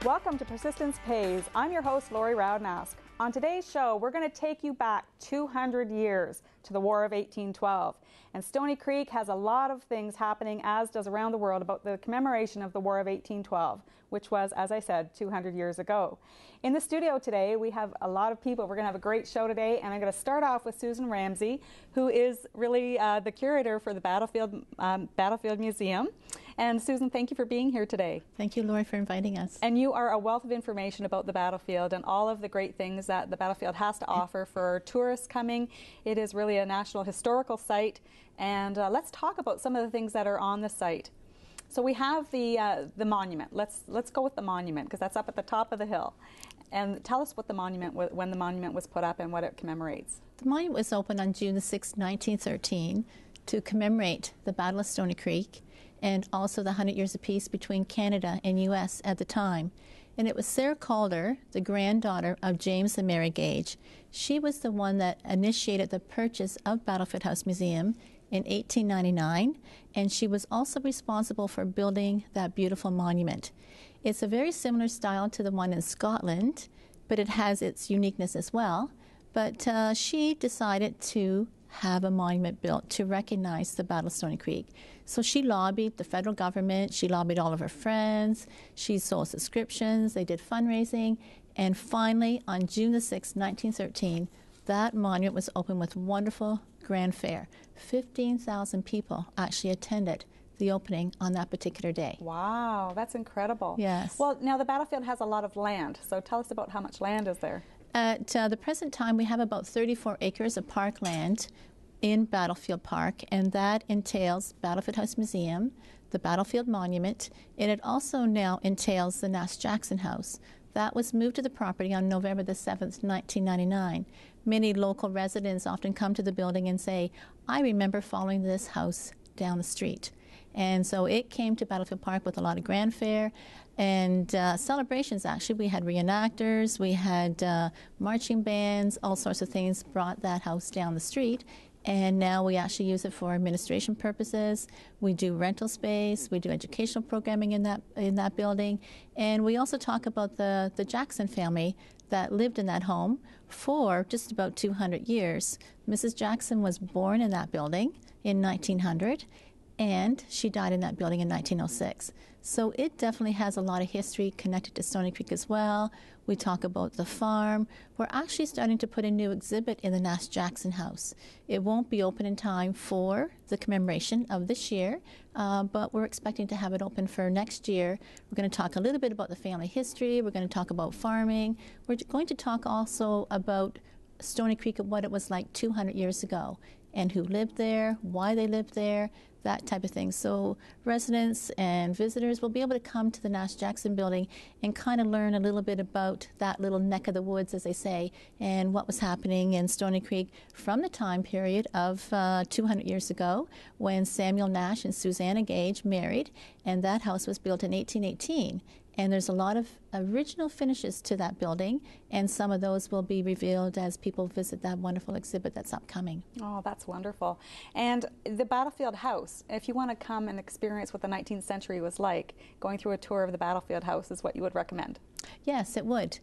Welcome to Persistence Pays. I'm your host, Lori Rowdnask. On today's show, we're going to take you back 200 years to the War of 1812. And Stony Creek has a lot of things happening, as does around the world, about the commemoration of the War of 1812, which was, as I said, 200 years ago. In the studio today, we have a lot of people. We're going to have a great show today, and I'm going to start off with Susan Ramsey, who is really the curator for the Battlefield Museum. And Susan, thank you for being here today. Thank you, Lori, for inviting us. And you are a wealth of information about the battlefield and all of the great things that the battlefield has to offer for tourists coming. It is really a national historical site, and let's talk about some of the things that are on the site. So we have the monument. Let's go with the monument, because that's up at the top of the hill. And tell us what the monument, when the monument was put up and what it commemorates. The monument was opened on June the 6th, 1913, to commemorate the Battle of Stony Creek and also the 100 years of peace between Canada and U.S. at the time. And it was Sarah Calder, the granddaughter of James and Mary Gage. She was the one that initiated the purchase of Battlefield House Museum in 1899, and she was also responsible for building that beautiful monument. It's a very similar style to the one in Scotland, but it has its uniqueness as well. But she decided to have a monument built to recognize the Battle of Stony Creek. So she lobbied the federal government, she lobbied all of her friends, she sold subscriptions, they did fundraising, and finally on June the 6th, 1913, that monument was opened with wonderful grand fair. 15,000 people actually attended the opening on that particular day. Wow, that's incredible. Yes. Well, now the battlefield has a lot of land, so tell us about how much land is there. At the present time, we have about 34 acres of parkland in Battlefield Park, and that entails Battlefield House Museum, the Battlefield Monument, and it also now entails the Nash Jackson House. That was moved to the property on November the 7th, 1999. Many local residents often come to the building and say, I remember following this house down the street. And so it came to Battlefield Park with a lot of grand fair and celebrations. Actually, we had re-enactors, we had marching bands, all sorts of things brought that house down the street. And now we actually use it for administration purposes. We do rental space, we do educational programming in that building, and we also talk about the Jackson family that lived in that home for just about 200 years. Mrs. Jackson was born in that building in 1900, and she died in that building in 1906. So it definitely has a lot of history connected to Stony Creek as well. We talk about the farm. We're actually starting to put a new exhibit in the Nash Jackson House. It won't be open in time for the commemoration of this year, but we're expecting to have it open for next year. We're going to talk a little bit about the family history. We're going to talk about farming. We're going to talk also about Stony Creek and what it was like 200 years ago, and who lived there, why they lived there, that type of thing. So residents and visitors will be able to come to the Nash Jackson building and kind of learn a little bit about that little neck of the woods, as they say, and what was happening in Stony Creek from the time period of 200 years ago when Samuel Nash and Susanna Gage married, and that house was built in 1818. And there's a lot of original finishes to that building, and some of those will be revealed as people visit that wonderful exhibit that's upcoming. Oh, that's wonderful. And the Battlefield House, if you want to come and experience what the 19th century was like, going through a tour of the Battlefield House is what you would recommend. Yes, it would.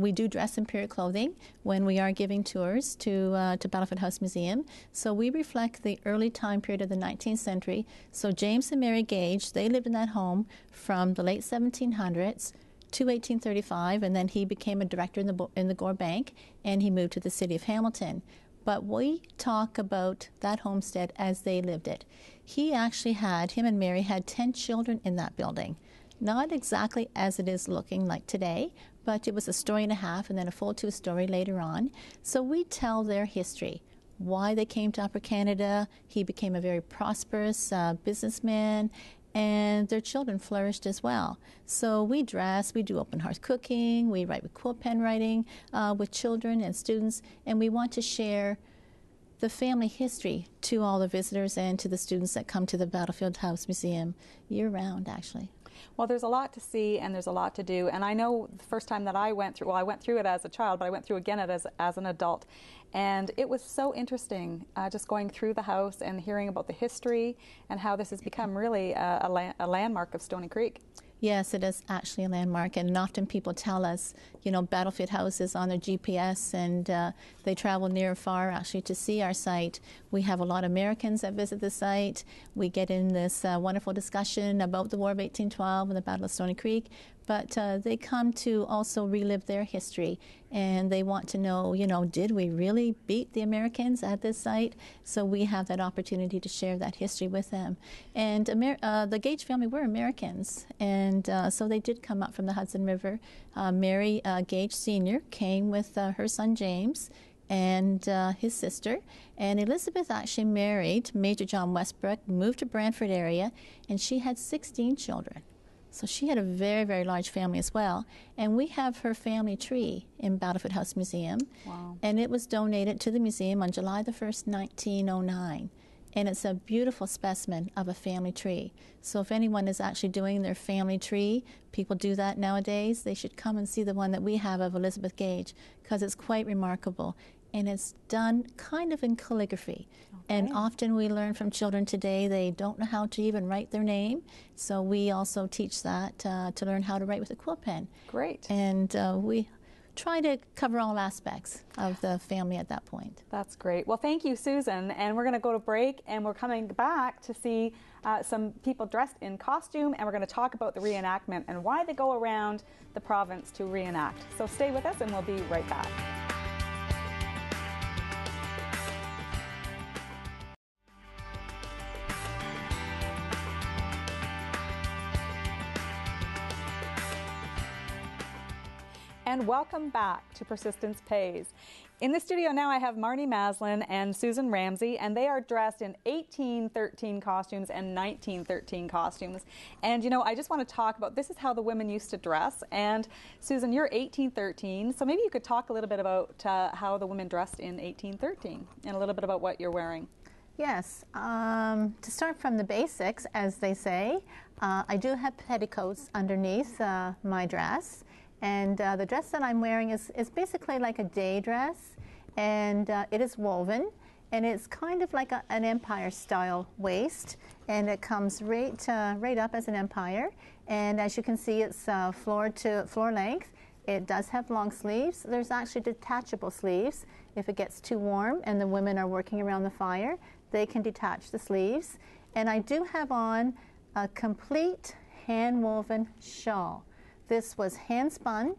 We do dress in period clothing when we are giving tours to Battlefield House Museum. So we reflect the early time period of the 19th century. So James and Mary Gage, they lived in that home from the late 1700s to 1835, and then he became a director in the Gore Bank, and he moved to the city of Hamilton. But we talk about that homestead as they lived it. Him and Mary had 10 children in that building. Not exactly as it is looking like today, but it was a story and a half and then a full 2-story later on. So we tell their history, why they came to Upper Canada. He became a very prosperous businessman, and their children flourished as well. So we dress, we do open hearth cooking, we write with quill pen writing with children and students, and we want to share the family history to all the visitors and to the students that come to the Battlefield House Museum year-round, actually. Well, there's a lot to see and there's a lot to do. And I know the first time that I went through, well, I went through it as a child, but I went through again it as an adult. And it was so interesting just going through the house and hearing about the history and how this has become really a landmark of Stony Creek. Yes, it is actually a landmark, and often people tell us, you know, Battlefield House is on their GPS, and they travel near or far actually to see our site. We have a lot of Americans that visit the site. We get in this wonderful discussion about the War of 1812 and the Battle of Stony Creek, but they come to also relive their history, and they want to know, you know, did we really beat the Americans at this site? So we have that opportunity to share that history with them. And the Gage family were Americans, and so they did come up from the Hudson River. Mary Gage Sr. came with her son James and his sister, and Elizabeth actually married Major John Westbrook, moved to Brantford area, and she had 16 children. So she had a very, very large family as well. And we have her family tree in Battlefield House Museum. Wow. And it was donated to the museum on July the 1st, 1909. And it's a beautiful specimen of a family tree. So if anyone is actually doing their family tree, people do that nowadays, they should come and see the one that we have of Elizabeth Gage, because it's quite remarkable. And it's done kind of in calligraphy. Okay. And often we learn from children today, they don't know how to even write their name. So we also teach that to learn how to write with a quill pen. Great. And we try to cover all aspects of the family at that point. That's great. Well, thank you, Susan. And we're going to go to break, and we're coming back to see some people dressed in costume, and we're going to talk about the reenactment and why they go around the province to reenact. So stay with us, and we'll be right back. And welcome back to Persistence Pays. In the studio now I have Marnie Maslin and Susan Ramsey, and they are dressed in 1813 costumes and 1913 costumes. And you know, I just want to talk about, this is how the women used to dress. And Susan, you're 1813, so maybe you could talk a little bit about how the women dressed in 1813 and a little bit about what you're wearing. Yes, to start from the basics, as they say, I do have petticoats underneath my dress. And the dress that I'm wearing is basically like a day dress, and it is woven, and it's kind of like an empire style waist, and it comes right up as an empire. And as you can see, it's floor to floor length. It does have long sleeves. There's actually detachable sleeves. If it gets too warm and the women are working around the fire, they can detach the sleeves. And I do have on a complete hand-woven shawl. This was hand-spun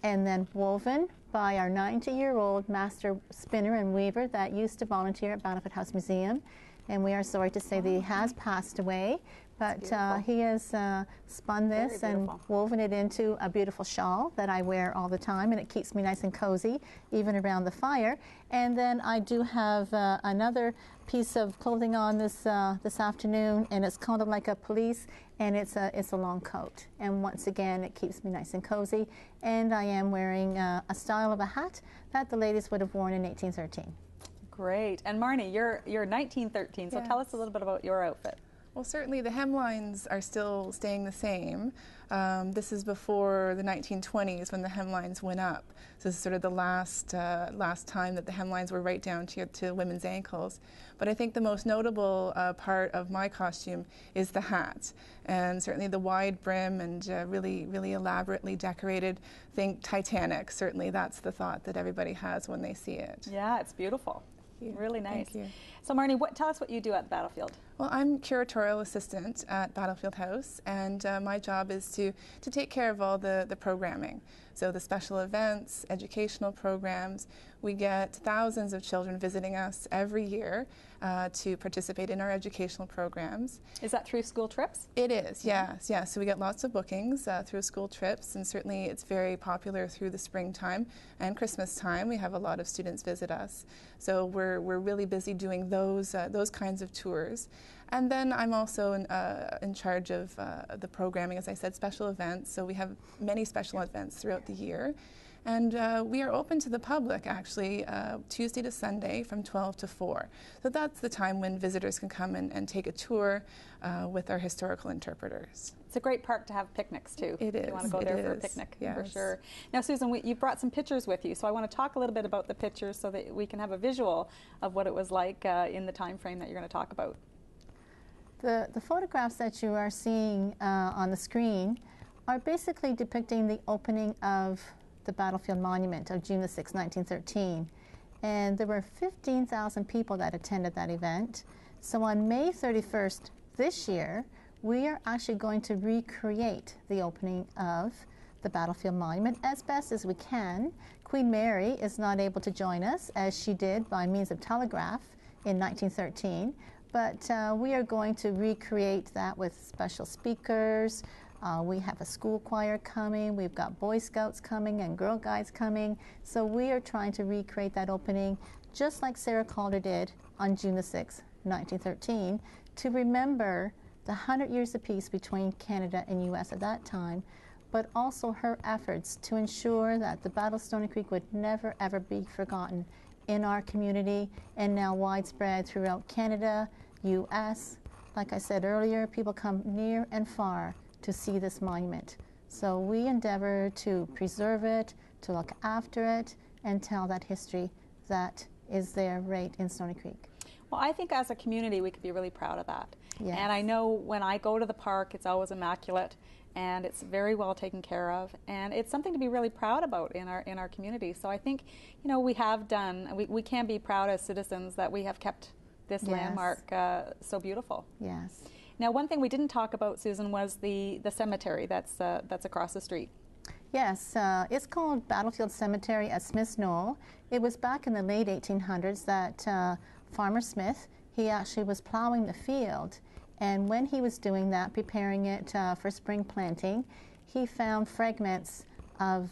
and then woven by our 90-year-old master spinner and weaver that used to volunteer at Battlefield House Museum. And we are sorry to say that he has passed away, but he has spun this and woven it into a beautiful shawl that I wear all the time, and it keeps me nice and cozy, even around the fire. And then I do have another piece of clothing on this afternoon, and it's kind of like a pelisse, and it's a long coat. And once again, it keeps me nice and cozy. And I am wearing a style of a hat that the ladies would have worn in 1813. Great. And Marnie, you're 1913, so tell us a little bit about your outfit. Well, certainly the hemlines are still staying the same. This is before the 1920s when the hemlines went up. So this is sort of the last time that the hemlines were right down to women's ankles. But I think the most notable part of my costume is the hat, and certainly the wide brim and really, really elaborately decorated. Think Titanic. Certainly that's the thought that everybody has when they see it. Yeah, it's beautiful. Really nice. Thank you. So Marnie, tell us what you do at the Battlefield. Well, I'm curatorial assistant at Battlefield House, and my job is to take care of all the programming. So the special events, educational programs. We get thousands of children visiting us every year to participate in our educational programs. Is that through school trips? It is, yes. Yeah. So we get lots of bookings through school trips, and certainly it's very popular through the springtime and Christmas time. We have a lot of students visit us. So we're really busy doing those kinds of tours. And then I'm also in charge of the programming, as I said, special events. So we have many special events throughout the year. And we are open to the public, actually, Tuesday to Sunday from 12 to 4. So that's the time when visitors can come and take a tour with our historical interpreters. It's a great park to have picnics, too. It is. If you want to go there for a picnic, for sure. Now, Susan, you brought some pictures with you, so I want to talk a little bit about the pictures so that we can have a visual of what it was like in the time frame that you're going to talk about. The photographs that you are seeing on the screen are basically depicting the opening of the battlefield monument of June the 6th, 1913. And there were 15,000 people that attended that event. So on May 31st this year, we are actually going to recreate the opening of the battlefield monument as best as we can. Queen Mary is not able to join us as she did by means of telegraph in 1913, but we are going to recreate that with special speakers. We have a school choir coming, we've got Boy Scouts coming and Girl Guides coming, so we are trying to recreate that opening just like Sarah Calder did on June the 6th, 1913, to remember the 100 years of peace between Canada and U.S. at that time, but also her efforts to ensure that the Battle of Stony Creek would never ever be forgotten in our community and now widespread throughout Canada, U.S. Like I said earlier, people come near and far to see this monument. So we endeavor to preserve it, to look after it, and tell that history that is there right in Stony Creek. Well, I think as a community we could be really proud of that. Yes. And I know when I go to the park, it's always immaculate and it's very well taken care of, and it's something to be really proud about in our community. So I think, you know, we have done, we can be proud as citizens that we have kept this Yes. landmark so beautiful. Yes. Now, one thing we didn't talk about, Susan, was the cemetery that's across the street. Yes, it's called Battlefield Cemetery at Smith's Knoll. It was back in the late 1800s that Farmer Smith, he actually was plowing the field, and when he was doing that, preparing it for spring planting, he found fragments of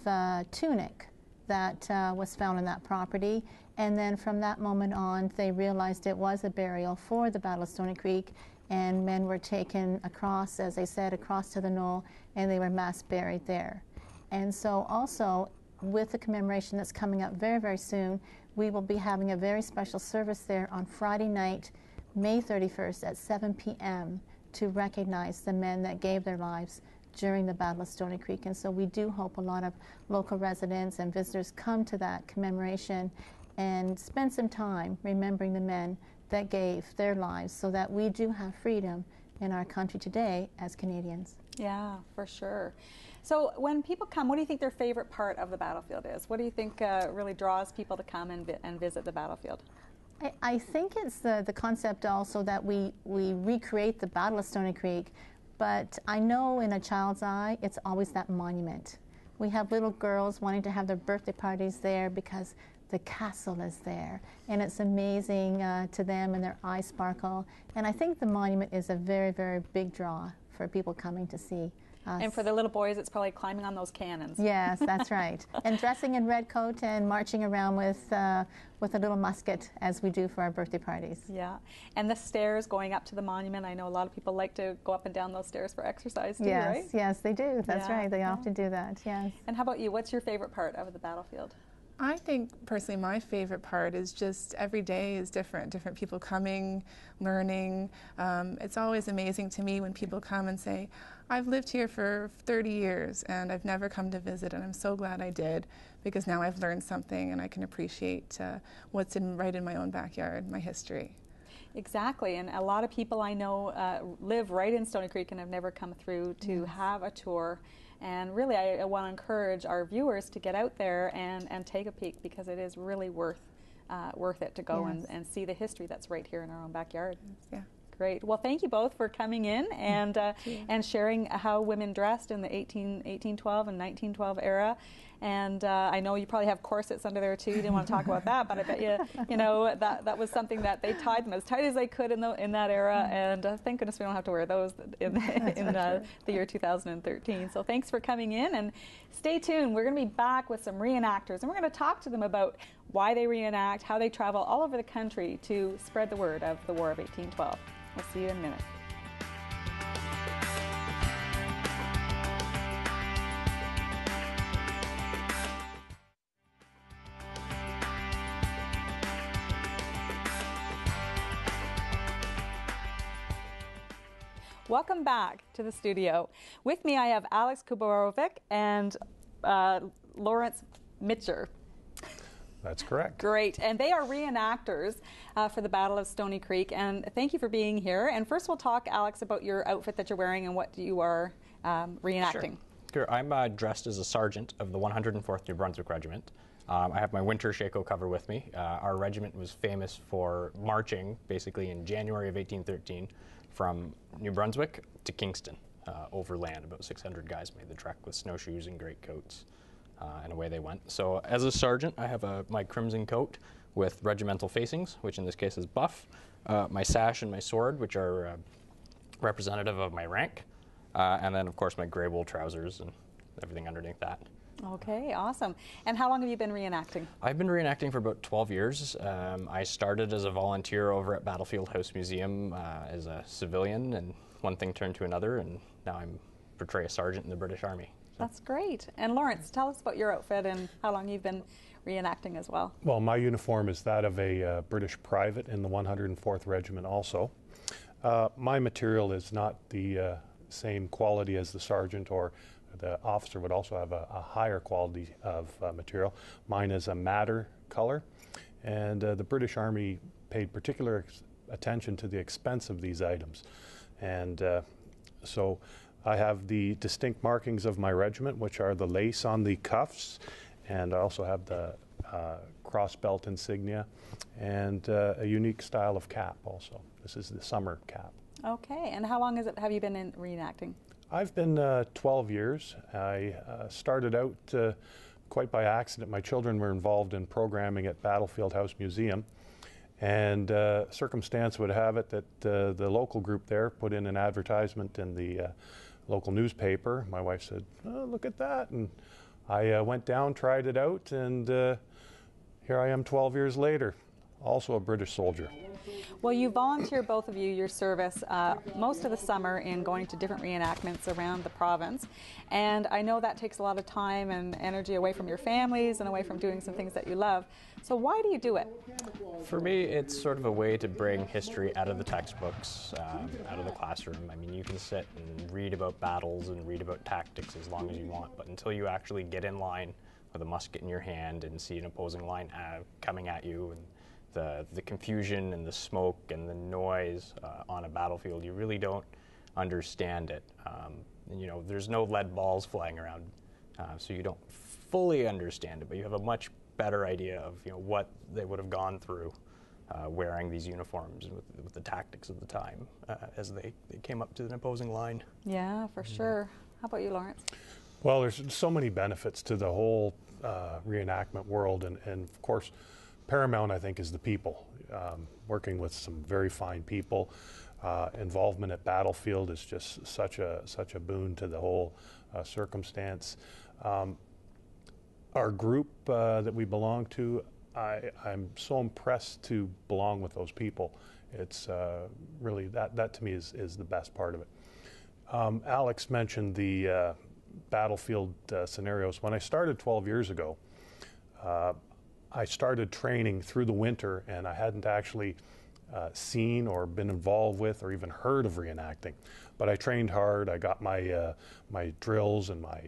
tunic that was found on that property, and then from that moment on they realized it was a burial for the Battle of Stony Creek, and men were taken across, as I said, across to the knoll, and they were mass buried there. And so also, with the commemoration that's coming up very, very soon, we will be having a very special service there on Friday night, May 31st at 7 p.m. to recognize the men that gave their lives during the Battle of Stony Creek. And so we do hope a lot of local residents and visitors come to that commemoration and spend some time remembering the men that gave their lives so that we do have freedom in our country today as Canadians. Yeah, for sure. So when people come, what do you think their favorite part of the battlefield is? What do you think really draws people to come and visit the battlefield? I think it's the concept also that we recreate the Battle of Stony Creek, but I know in a child's eye, it's always that monument. We have little girls wanting to have their birthday parties there because the castle is there, and it's amazing to them, and their eyes sparkle. And I think the monument is a very, very big draw for people coming to see us. And for the little boys, it's probably climbing on those cannons. Yes, that's right. And dressing in red coat and marching around with a little musket, as we do for our birthday parties. Yeah, and the stairs going up to the monument, I know a lot of people like to go up and down those stairs for exercise too, Yes, right? yes, they do. That's Yeah, right. They yeah. often do that, yes. And how about you? What's your favorite part of the battlefield? I think personally my favorite part is just every day is different people coming, learning. It's always amazing to me when people come and say, I've lived here for 30 years and I've never come to visit, and I'm so glad I did, because now I've learned something and I can appreciate what's right in my own backyard, my history. Exactly, and a lot of people I know live right in Stony Creek and have never come through to have a tour. And really, I want to encourage our viewers to get out there and take a peek, because it is really worth it to go and see the history that's right here in our own backyard. Yeah. Great. Well, thank you both for coming in and sharing how women dressed in the 1812 and 1912 era. And I know you probably have corsets under there too. You didn't want to talk about that, but I bet you know that was something that they tied them as tight as they could in that era. And thank goodness we don't have to wear those in the year 2013. So thanks for coming in, and stay tuned. We're going to be back with some reenactors, and we're going to talk to them about why they reenact, how they travel all over the country to spread the word of the War of 1812. We'll see you in a minute. Welcome back to the studio. With me I have Alex Kuborovic and Lawrence Mitcher. That's correct. Great. And they are reenactors for the Battle of Stony Creek. And thank you for being here. And first we'll talk, Alex, about your outfit that you're wearing and what you are reenacting. I'm dressed as a sergeant of the 104th New Brunswick Regiment. I have my winter shako cover with me. Our regiment was famous for marching, basically in January of 1813, from New Brunswick to Kingston, overland. About 600 guys made the trek with snowshoes and greatcoats, and away they went. So as a sergeant, I have my crimson coat with regimental facings, which in this case is buff, my sash and my sword, which are representative of my rank, and then of course my gray wool trousers and everything underneath that. Okay, awesome. And how long have you been reenacting? I've been reenacting for about 12 years. I started as a volunteer over at Battlefield House Museum as a civilian, and one thing turned to another, and now I portray a sergeant in the British Army. So. That's great. And Lawrence, tell us about your outfit and how long you've been reenacting as well. Well, my uniform is that of a British private in the 104th Regiment also. My material is not the same quality as the sergeant, or the officer would also have a higher quality of material. Mine is a madder color, and the British Army paid particular attention to the expense of these items. And so I have the distinct markings of my regiment, which are the lace on the cuffs, and I also have the cross belt insignia, and a unique style of cap also. This is the summer cap. Okay, and how long have you been in reenacting? I've been 12 years. I started out quite by accident. My children were involved in programming at Battlefield House Museum, and circumstance would have it that the local group there put in an advertisement in the local newspaper. My wife said, "Oh, look at that," and I went down, tried it out, and here I am 12 years later, also a British soldier. Well, you volunteer, both of you, your service most of the summer in going to different reenactments around the province. And I know that takes a lot of time and energy away from your families and away from doing some things that you love. So why do you do it? For me, it's sort of a way to bring history out of the textbooks, out of the classroom. I mean, you can sit and read about battles and read about tactics as long as you want, but until you actually get in line with a musket in your hand and see an opposing line coming at you, and the confusion and the smoke and the noise on a battlefield, you really don't understand it. And, you know, there's no lead balls flying around, so you don't fully understand it, but you have a much better idea of, you know, what they would have gone through wearing these uniforms with the tactics of the time as they came up to an opposing line. Yeah, for sure. How about you, Lawrence? Well, there's so many benefits to the whole reenactment world, and of course, paramount, I think, is the people. Working with some very fine people, involvement at Battlefield is just such a boon to the whole circumstance. Our group that we belong to, I'm so impressed to belong with those people. It's really, that to me is the best part of it. Alex mentioned the battlefield scenarios. When I started 12 years ago, I started training through the winter, and I hadn't actually seen or been involved with or even heard of reenacting. But I trained hard. I got my my drills and my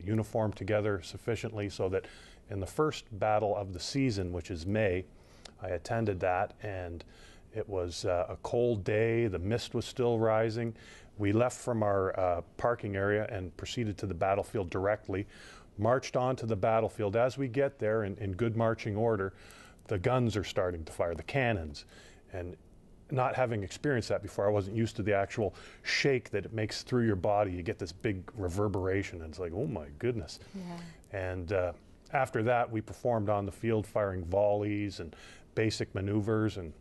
uniform together sufficiently so that in the first battle of the season, which is May, I attended that, and it was a cold day. The mist was still rising. We left from our parking area and proceeded to the battlefield directly, marched on to the battlefield. As we get there in good marching order, the guns are starting to fire, the cannons. And not having experienced that before, I wasn't used to the actual shake that it makes through your body. You get this big reverberation, and it's like, oh my goodness. Yeah. And after that, we performed on the field, firing volleys and basic maneuvers, and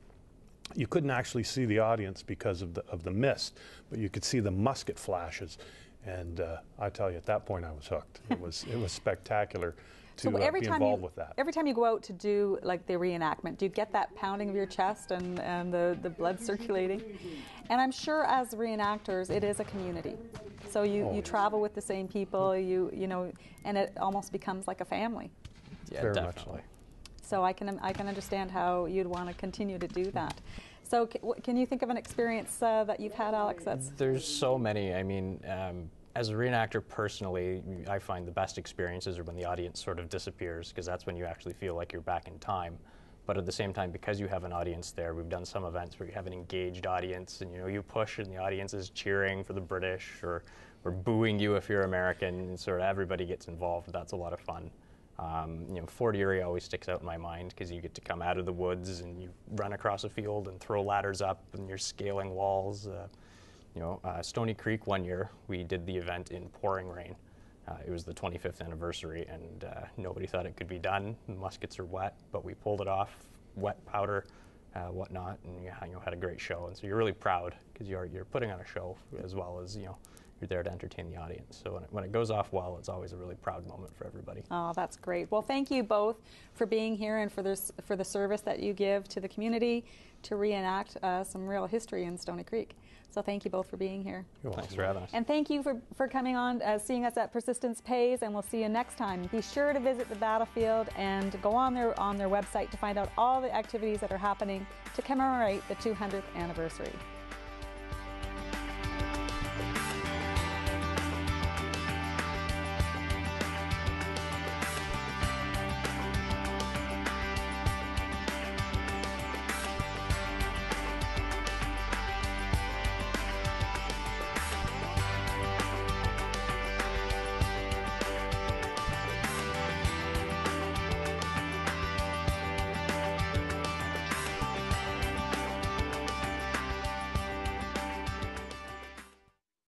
you couldn't actually see the audience because of the mist, but you could see the musket flashes. And I tell you, at that point, I was hooked. It was spectacular to be involved with that. Every time you go out to do like the reenactment, do you get that pounding of your chest and the blood circulating? And I'm sure as reenactors, it is a community. So you travel with the same people, you know, and it almost becomes like a family. Yeah, very definitely. much so. So I can understand how you'd want to continue to do that. So can you think of an experience that you've had, Alex? There's so many. I mean, as a reenactor personally, I find the best experiences are when the audience sort of disappears, because that's when you actually feel like you're back in time. But at the same time, because you have an audience there, we've done some events where you have an engaged audience, and you know, you push and the audience is cheering for the British, or booing you if you're American, and sort of everybody gets involved. That's a lot of fun. Fort Erie always sticks out in my mind because you get to come out of the woods and you run across a field and throw ladders up and you're scaling walls. Stony Creek one year, we did the event in pouring rain. It was the 25th anniversary, and nobody thought it could be done. The muskets are wet, but we pulled it off, wet powder, whatnot, and had a great show. And so you're really proud because you're putting on a show as well as you're there to entertain the audience. So when it goes off well, it's always a really proud moment for everybody. Oh, that's great. Well, thank you both for being here and for the service that you give to the community to reenact some real history in Stony Creek. So thank you both for being here. Thanks for having us. And thank you for coming on, seeing us at Persistence Pays, and we'll see you next time. Be sure to visit the battlefield and go on their website to find out all the activities that are happening to commemorate the 200th anniversary.